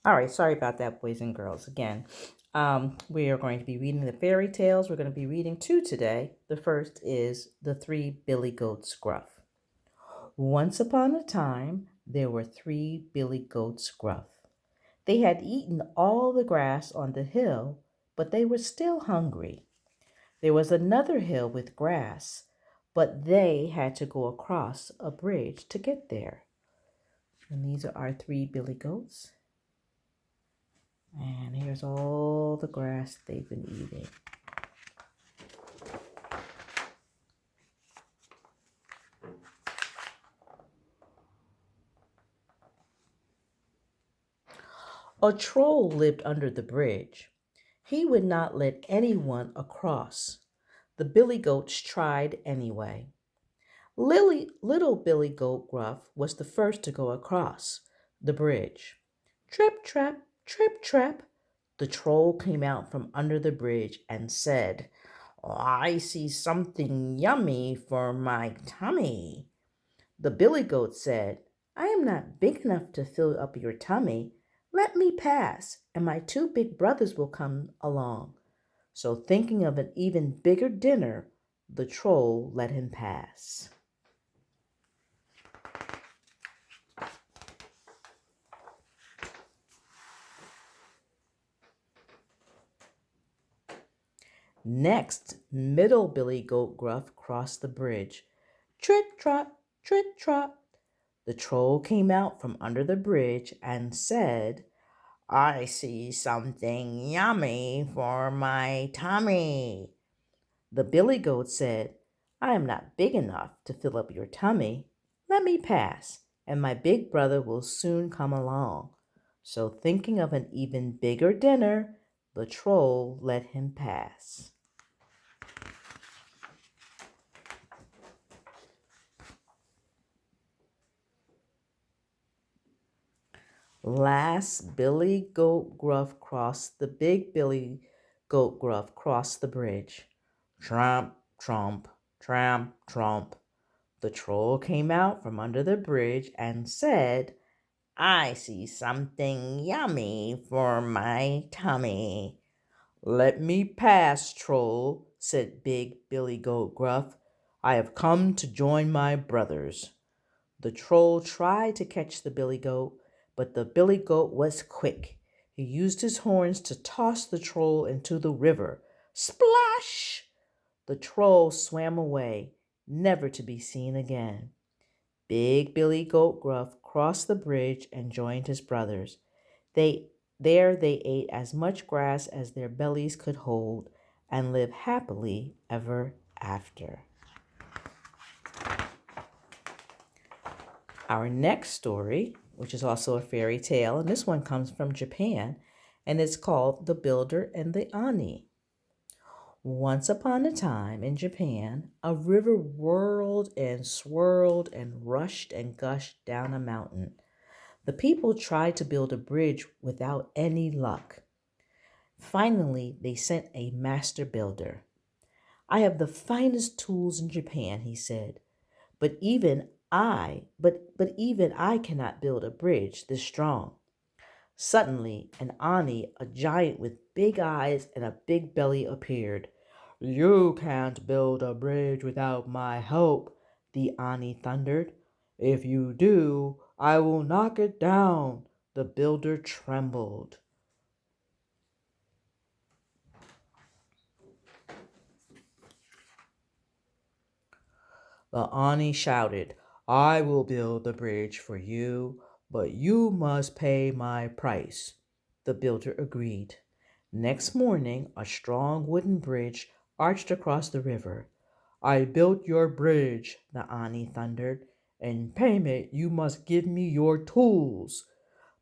All right, sorry about that, boys and girls. Again, we are going to be reading the fairy tales. We're going to be reading two today. The first is The Three Billy Goats Gruff. Once upon a time, there were three Billy Goats Gruff. They had eaten all the grass on the hill, but they were still hungry. There was another hill with grass, but they had to go across a bridge to get there. And these are our three Billy Goats. And here's all the grass they've been eating. A troll lived under the bridge. He would not let anyone across. The billy goats tried anyway. Little Billy Goat Gruff was the first to go across the bridge. Trip, trap, trip, trap. The troll came out from under the bridge and said, I see something yummy for my tummy. The billy goat said, I am not big enough to fill up your tummy. Let me pass, and my two big brothers will come along. So, thinking of an even bigger dinner, the troll let him pass. Next, middle Billy Goat Gruff crossed the bridge. Trit trot, trit trot. The troll came out from under the bridge and said, I see something yummy for my tummy. The billy goat said, I am not big enough to fill up your tummy. Let me pass, and my big brother will soon come along. So, thinking of an even bigger dinner, the troll let him pass. Last, Billy Goat Gruff crossed the big Billy Goat Gruff crossed the bridge. Tramp, tromp, tramp, tromp. The troll came out from under the bridge and said, I see something yummy for my tummy. Let me pass, troll, said big Billy Goat Gruff. I have come to join my brothers. The troll tried to catch the billy goat, but the billy goat was quick. He used his horns to toss the troll into the river. Splash! The troll swam away, never to be seen again. Big Billy Goat Gruff crossed the bridge and joined his brothers. They ate as much grass as their bellies could hold and lived happily ever after. Our next story, which is also a fairy tale, and this one comes from Japan, and it's called The Builder and the Ani. Once upon a time in Japan, a river whirled and swirled and rushed and gushed down a mountain. The people tried to build a bridge without any luck. Finally, they sent a master builder. I have the finest tools in Japan, he said, but even I cannot build a bridge this strong. Suddenly, an Ani, a giant with big eyes and a big belly, appeared. You can't build a bridge without my help, the Ani thundered. If you do, I will knock it down. The builder trembled. The Ani shouted, I will build the bridge for you, but you must pay my price. The builder agreed. Next morning, a strong wooden bridge arched across the river. I built your bridge, the Ani thundered. In payment, you must give me your tools.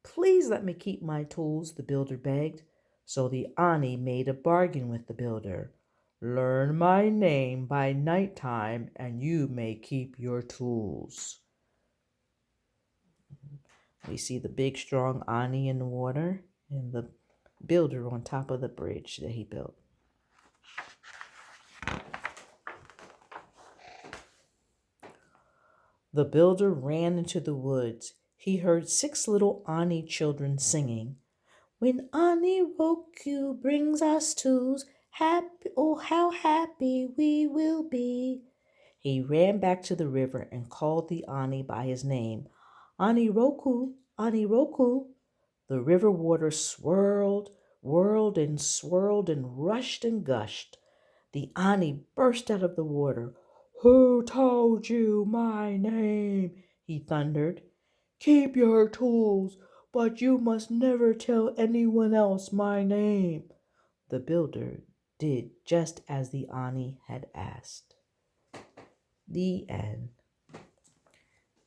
Please let me keep my tools, the builder begged. So the Ani made a bargain with the builder. Learn my name by night time, and you may keep your tools. We see the big, strong Ani in the water and the builder on top of the bridge that he built. The builder ran into the woods. He heard six little Ani children singing. When Ani Roku brings us tools, happy, oh, how happy we will be. He ran back to the river and called the Ani by his name. Ani Roku, Ani Roku. The river water swirled, whirled, and swirled and rushed and gushed. The Ani burst out of the water. Who told you my name? He thundered. Keep your tools, but you must never tell anyone else my name. The builder did just as the Ani had asked. The end.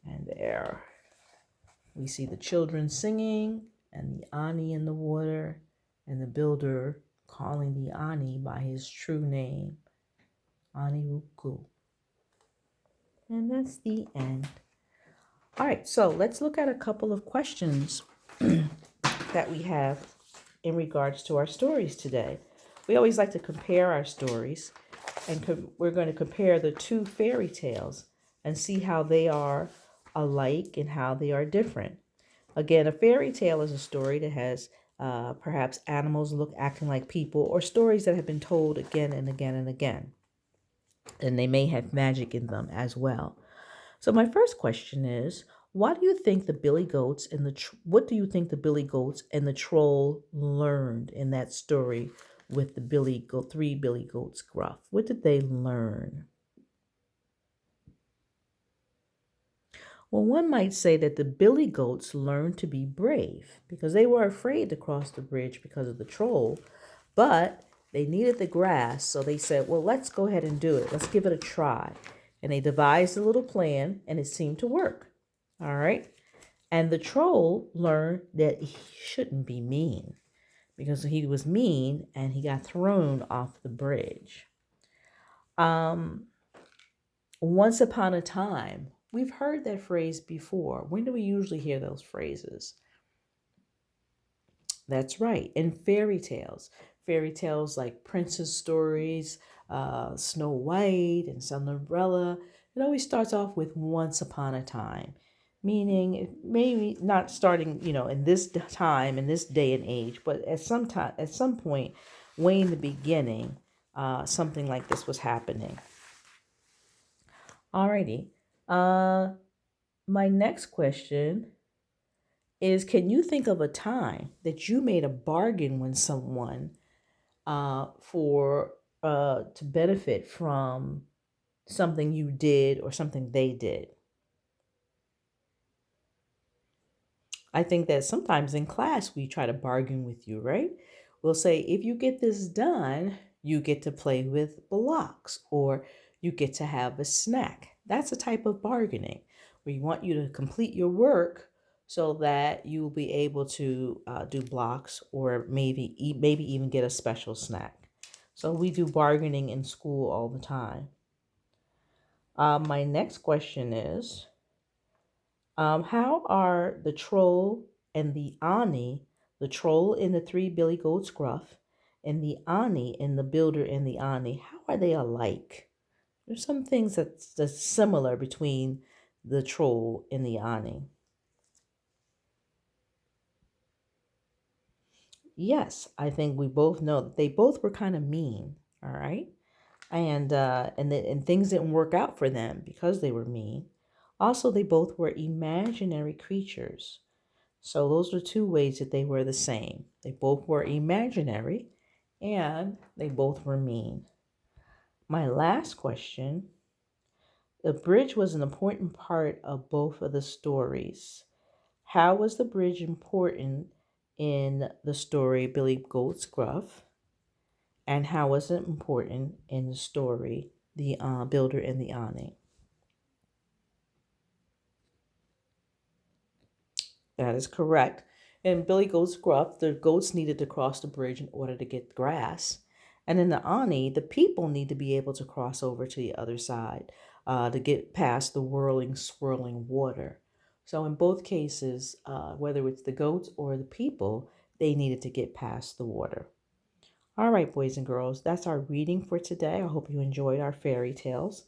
And there we see the children singing and the Ani in the water and the builder calling the Ani by his true name, Aniruku. And that's the end. All right, so let's look at a couple of questions that we have in regards to our stories today. We always like to compare our stories, and we're going to compare the two fairy tales and see how they are alike and how they are different. Again, a fairy tale is a story that has perhaps animals acting like people, or stories that have been told again and again and again. And they may have magic in them as well. So my first question is, what do you think the billy goats and the troll learned in that story with the three billy goats Gruff? What did they learn? Well, one might say that the billy goats learned to be brave because they were afraid to cross the bridge because of the troll, but they needed the grass, so they said, well, let's go ahead and do it. Let's give it a try. And they devised a little plan, and it seemed to work. All right. And the troll learned that he shouldn't be mean because he was mean and he got thrown off the bridge. Once upon a time, we've heard that phrase before. When do we usually hear those phrases? That's right, in fairy tales. Fairy tales like princess stories, Snow White and Cinderella. It always starts off with once upon a time, meaning it maybe not starting, in this time, in this day and age, but at some point, way in the beginning, something like this was happening. Alrighty. My next question is, can you think of a time that you made a bargain with someone for to benefit from something you did or something they did? I think that sometimes in class we try to bargain with you, right? We'll say, if you get this done, you get to play with blocks or you get to have a snack. That's a type of bargaining. We want you to complete your work so that you'll be able to do blocks or maybe even get a special snack. So we do bargaining in school all the time. My next question is, how are the troll and the Ani, the troll in the three billy goats Gruff, and the Ani in the builder and the Ani, how are they alike? There's some things that's similar between the troll and the Ani. Yes, I think we both know that they both were kind of mean, all right? And things didn't work out for them because they were mean. Also, they both were imaginary creatures. So those are two ways that they were the same. They both were imaginary and they both were mean. My last question, the bridge was an important part of both of the stories. How was the bridge important in the story Billy Goat's Gruff? And how was it important in the story The Builder and the Ani? That is correct. In Billy Goat's Gruff, the goats needed to cross the bridge in order to get grass. And in the Ani, the people need to be able to cross over to the other side to get past the whirling, swirling water. So in both cases, whether it's the goats or the people, they needed to get past the water. All right, boys and girls, that's our reading for today. I hope you enjoyed our fairy tales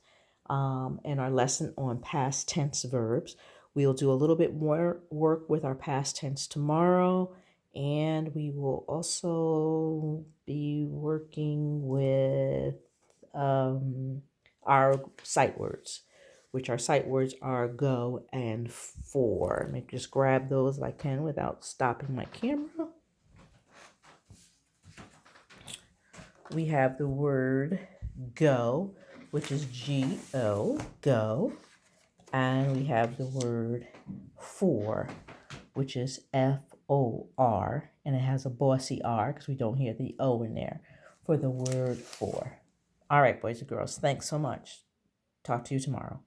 and our lesson on past tense verbs. We'll do a little bit more work with our past tense tomorrow, And we will also be working with our sight words, which our sight words are go and for. Let me just grab those if I can without stopping my camera. We have the word go, which is G-O, go. And we have the word for, which is F-O-R. And it has a bossy R because we don't hear the O in there for the word for. All right, boys and girls, thanks so much. Talk to you tomorrow.